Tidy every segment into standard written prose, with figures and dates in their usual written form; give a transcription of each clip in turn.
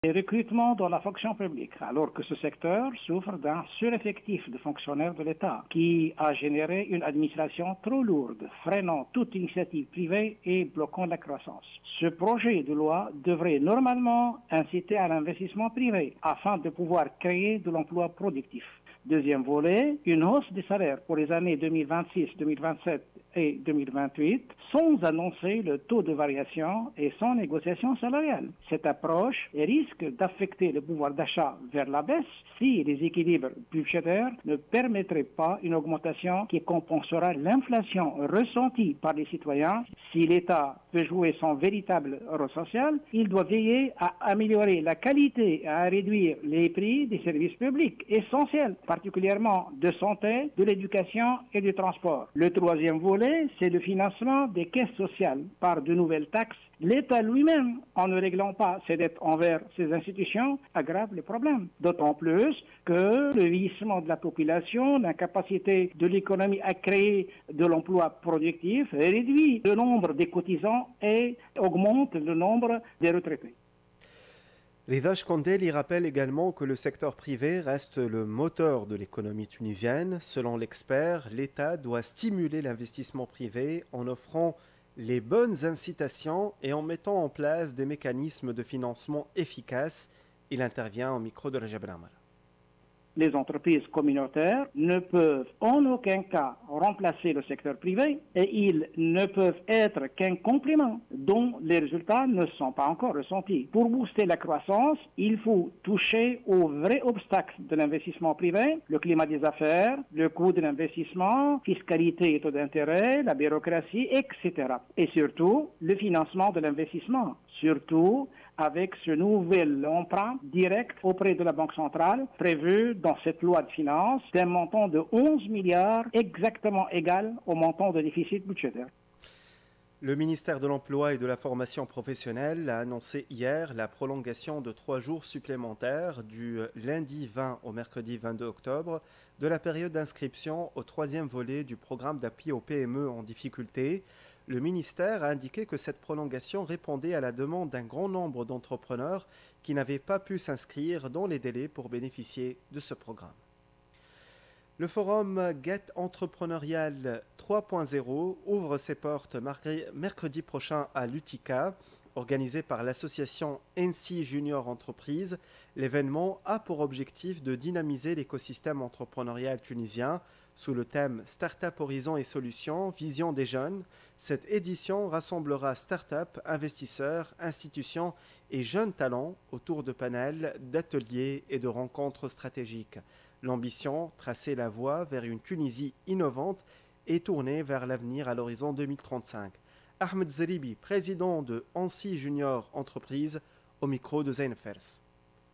Les recrutements dans la fonction publique, alors que ce secteur souffre d'un sureffectif de fonctionnaires de l'État qui a généré une administration trop lourde, freinant toute initiative privée et bloquant la croissance. Ce projet de loi devrait normalement inciter à l'investissement privé afin de pouvoir créer de l'emploi productif. Deuxième volet, une hausse des salaires pour les années 2026, 2027 et 2028 sans annoncer le taux de variation et sans négociation salariale. Cette approche risque d'affecter le pouvoir d'achat vers la baisse si les équilibres budgétaires ne permettraient pas une augmentation qui compensera l'inflation ressentie par les citoyens. Si l'État veut jouer son véritable rôle social, il doit veiller à améliorer la qualité et à réduire les prix des services publics essentiels, particulièrement de santé, de l'éducation et du transport. Le troisième volet, c'est le financement des caisses sociales par de nouvelles taxes. L'État lui-même, en ne réglant pas ses dettes envers ses institutions, aggrave les problèmes. D'autant plus que le vieillissement de la population, l'incapacité de l'économie à créer de l'emploi productif réduit le nombre des cotisants et augmente le nombre des retraités. Rida Shkandel rappelle également que le secteur privé reste le moteur de l'économie tunisienne. Selon l'expert, l'État doit stimuler l'investissement privé en offrant les bonnes incitations et en mettant en place des mécanismes de financement efficaces. Il intervient au micro de Rajab Amar. Les entreprises communautaires ne peuvent en aucun cas remplacer le secteur privé et ils ne peuvent être qu'un complément dont les résultats ne sont pas encore ressentis. Pour booster la croissance, il faut toucher aux vrais obstacles de l'investissement privé, le climat des affaires, le coût de l'investissement, fiscalité et taux d'intérêt, la bureaucratie, etc. Et surtout, le financement de l'investissement. Surtout avec ce nouvel emprunt direct auprès de la Banque centrale prévu dans cette loi de finances d'un montant de 11 milliards exactement égal au montant de déficit budgétaire. Le ministère de l'Emploi et de la Formation professionnelle a annoncé hier la prolongation de 3 jours supplémentaires du lundi 20 au mercredi 22 octobre de la période d'inscription au 3e volet du programme d'appui aux PME en difficulté. Le ministère a indiqué que cette prolongation répondait à la demande d'un grand nombre d'entrepreneurs qui n'avaient pas pu s'inscrire dans les délais pour bénéficier de ce programme. Le forum Get Entrepreneurial 3.0 ouvre ses portes mercredi prochain à l'UTICA, organisé par l'association NC Junior Entreprise. L'événement a pour objectif de dynamiser l'écosystème entrepreneurial tunisien sous le thème Startup Horizons et Solutions, Vision des jeunes. Cette édition rassemblera startups, investisseurs, institutions et jeunes talents autour de panels, d'ateliers et de rencontres stratégiques. L'ambition, tracer la voie vers une Tunisie innovante et tournée vers l'avenir à l'horizon 2035. Ahmed Zeribi, président de ANSI Junior Entreprise, au micro de Zain Fers.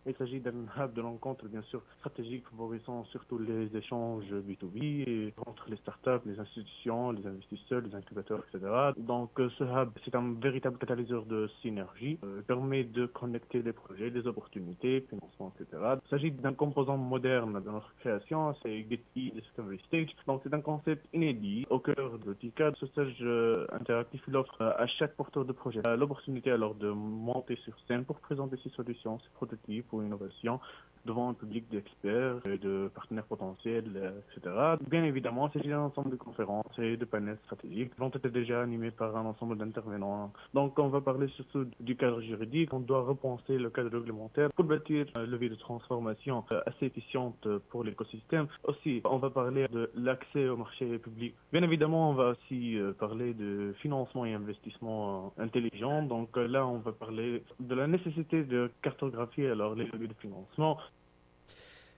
Il s'agit d'un hub de rencontre, bien sûr, stratégique, favorisant surtout les échanges B2B entre les startups, les institutions, les investisseurs, les incubateurs, etc. Donc, ce hub, c'est un véritable catalyseur de synergie, permet de connecter les projets, les opportunités, financement, etc. Il s'agit d'un composant moderne de notre création, c'est Getty Discovery Stage. Donc, c'est un concept inédit au cœur de TICA. Ce stage interactif, il offre à chaque porteur de projet l'opportunité alors de monter sur scène pour présenter ses solutions, ses prototypes, innovation devant un public d'experts et de partenaires potentiels, etc. Bien évidemment, il s'agit d'un ensemble de conférences et de panels stratégiques qui vont être déjà animés par un ensemble d'intervenants. Donc, on va parler surtout du cadre juridique. On doit repenser le cadre réglementaire pour bâtir un levier de transformation assez efficiente pour l'écosystème. Aussi, on va parler de l'accès au marché public. Bien évidemment, on va aussi parler de financement et investissement intelligent. Donc là, on va parler de la nécessité de cartographier alors les leviers de financement.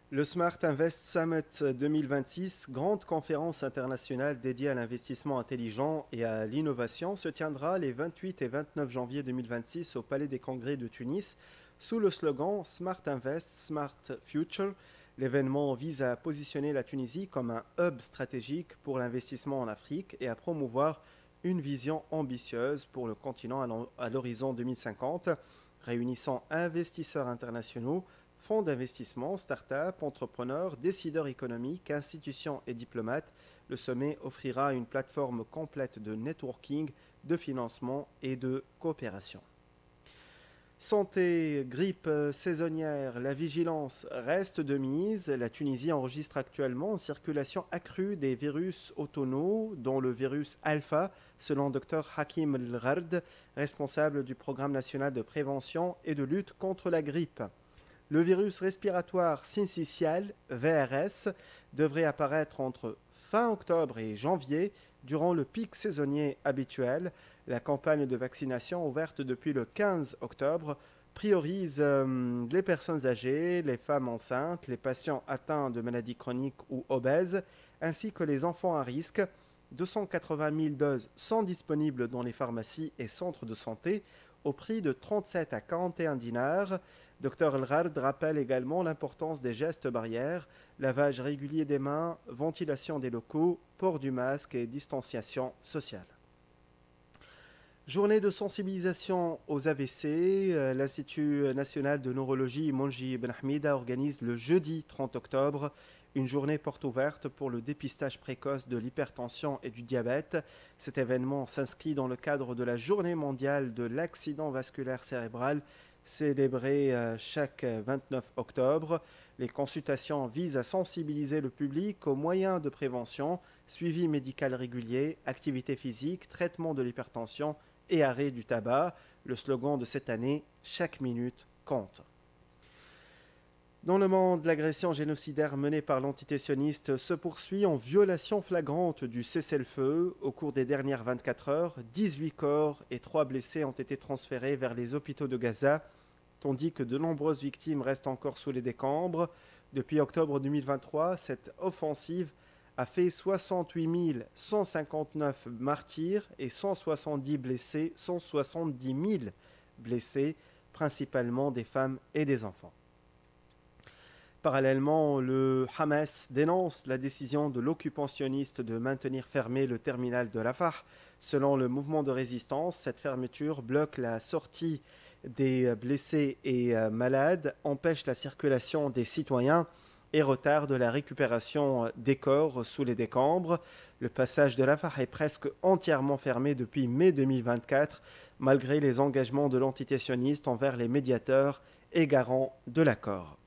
Le Smart Invest Summit 2026, grande conférence internationale dédiée à l'investissement intelligent et à l'innovation, se tiendra les 28 et 29 janvier 2026 au Palais des Congrès de Tunis sous le slogan Smart Invest, Smart Future. L'événement vise à positionner la Tunisie comme un hub stratégique pour l'investissement en Afrique et à promouvoir une vision ambitieuse pour le continent à l'horizon 2050, réunissant investisseurs internationaux, fonds d'investissement, start-up, entrepreneurs, décideurs économiques, institutions et diplomates. Le sommet offrira une plateforme complète de networking, de financement et de coopération. Santé, grippe saisonnière, la vigilance reste de mise. La Tunisie enregistre actuellement une circulation accrue des virus automnaux, dont le virus alpha, selon Dr Hakim El-Ghard, responsable du Programme national de prévention et de lutte contre la grippe. Le virus respiratoire syncytial, VRS, devrait apparaître entre fin octobre et janvier, durant le pic saisonnier habituel. La campagne de vaccination ouverte depuis le 15 octobre priorise les personnes âgées, les femmes enceintes, les patients atteints de maladies chroniques ou obèses, ainsi que les enfants à risque. 280 000 doses sont disponibles dans les pharmacies et centres de santé au prix de 37 à 41 dinars. Dr El-Ghard rappelle également l'importance des gestes barrières, lavage régulier des mains, ventilation des locaux, port du masque et distanciation sociale. Journée de sensibilisation aux AVC. L'Institut national de neurologie Monji Ben Hamida organise le jeudi 30 octobre une journée porte ouverte pour le dépistage précoce de l'hypertension et du diabète. Cet événement s'inscrit dans le cadre de la Journée mondiale de l'accident vasculaire cérébral, célébrée chaque 29 octobre. Les consultations visent à sensibiliser le public aux moyens de prévention, suivi médical régulier, activité physique, traitement de l'hypertension et arrêt du tabac. Le slogan de cette année, chaque minute compte. Dans le monde, l'agression génocidaire menée par l'entité sioniste se poursuit en violation flagrante du cessez-le-feu. Au cours des dernières 24 heures, 18 corps et 3 blessés ont été transférés vers les hôpitaux de Gaza, tandis que de nombreuses victimes restent encore sous les décombres. Depuis octobre 2023, cette offensive a fait 68 159 martyrs et 170 blessés, 170 000 blessés, principalement des femmes et des enfants. Parallèlement, le Hamas dénonce la décision de l'occupant sioniste de maintenir fermé le terminal de Rafah. Selon le mouvement de résistance, cette fermeture bloque la sortie des blessés et malades, empêche la circulation des citoyens et retarde la récupération des corps sous les décombres. Le passage de Rafah est presque entièrement fermé depuis mai 2024, malgré les engagements de l'entité sioniste envers les médiateurs et garants de l'accord.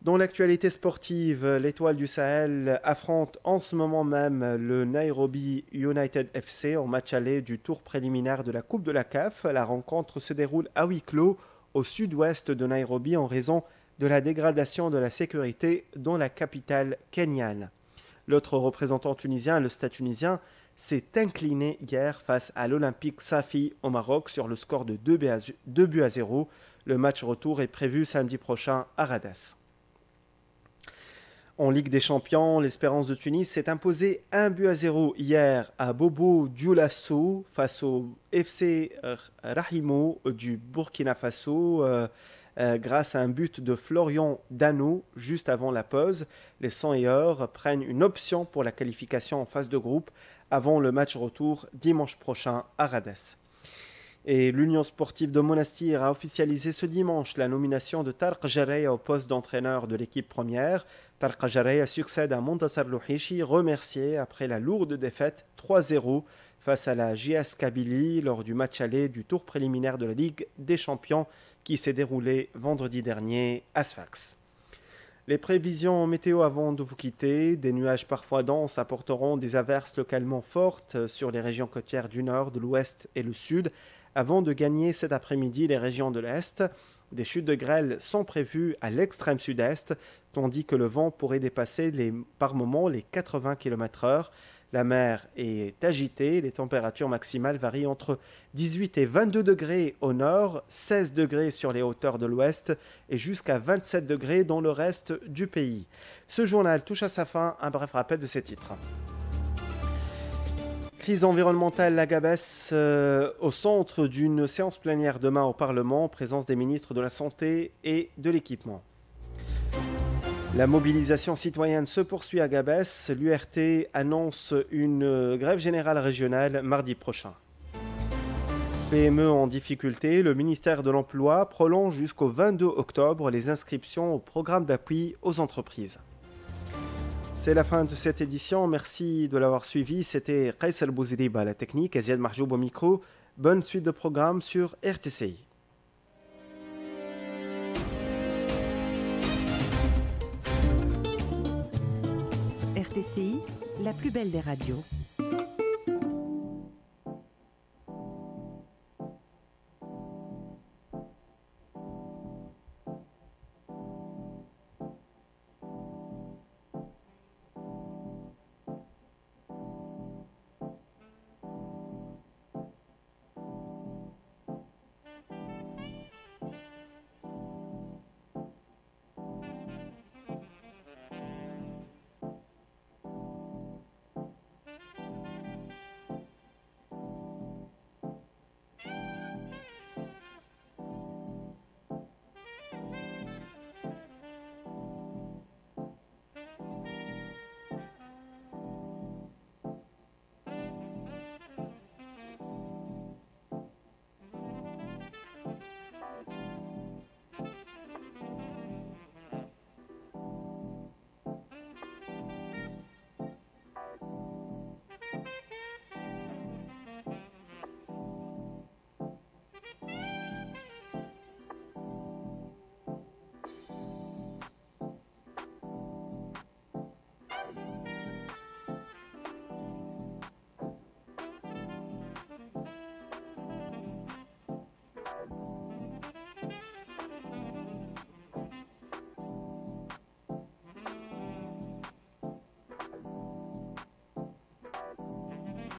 Dans l'actualité sportive, l'Étoile du Sahel affronte en ce moment même le Nairobi United FC en match aller du tour préliminaire de la Coupe de la CAF. La rencontre se déroule à huis clos au sud-ouest de Nairobi en raison de la dégradation de la sécurité dans la capitale kenyane. L'autre représentant tunisien, le Stade tunisien, s'est incliné hier face à l'Olympique Safi au Maroc sur le score de 2 buts à 0. Le match retour est prévu samedi prochain à Radas. En Ligue des Champions, l'Espérance de Tunis s'est imposée 1 but à 0 hier à Bobo Dioulasso face au FC Rahimo du Burkina Faso grâce à un but de Florian Dano juste avant la pause. Les 100 et or prennent une option pour la qualification en phase de groupe avant le match retour dimanche prochain à Radas. Et l'Union sportive de Monastir a officialisé ce dimanche la nomination de Tarq Jareya au poste d'entraîneur de l'équipe première. Tarq Jareya succède à Montassar Louhichi, remercié après la lourde défaite 3-0 face à la JS Kabylie lors du match aller du tour préliminaire de la Ligue des Champions qui s'est déroulé vendredi dernier à Sfax. Les prévisions météo avant de vous quitter, des nuages parfois denses apporteront des averses localement fortes sur les régions côtières du nord, de l'ouest et le sud, avant de gagner cet après-midi les régions de l'Est. Des chutes de grêle sont prévues à l'extrême sud-est, tandis que le vent pourrait dépasser par moments les 80 km/h. La mer est agitée, les températures maximales varient entre 18 et 22 degrés au nord, 16 degrés sur les hauteurs de l'ouest et jusqu'à 27 degrés dans le reste du pays. Ce journal touche à sa fin, un bref rappel de ces titres. Crise environnementale à Gabès, au centre d'une séance plénière demain au Parlement, présence des ministres de la Santé et de l'Équipement. La mobilisation citoyenne se poursuit à Gabès. L'URT annonce une grève générale régionale mardi prochain. PME en difficulté, le ministère de l'Emploi prolonge jusqu'au 22 octobre les inscriptions au programme d'appui aux entreprises. C'est la fin de cette édition. Merci de l'avoir suivi. C'était Qaïs El Bouzrib à la technique et Ziad Mahjoub au micro. Bonne suite de programmes sur RTCI. RTCI, la plus belle des radios.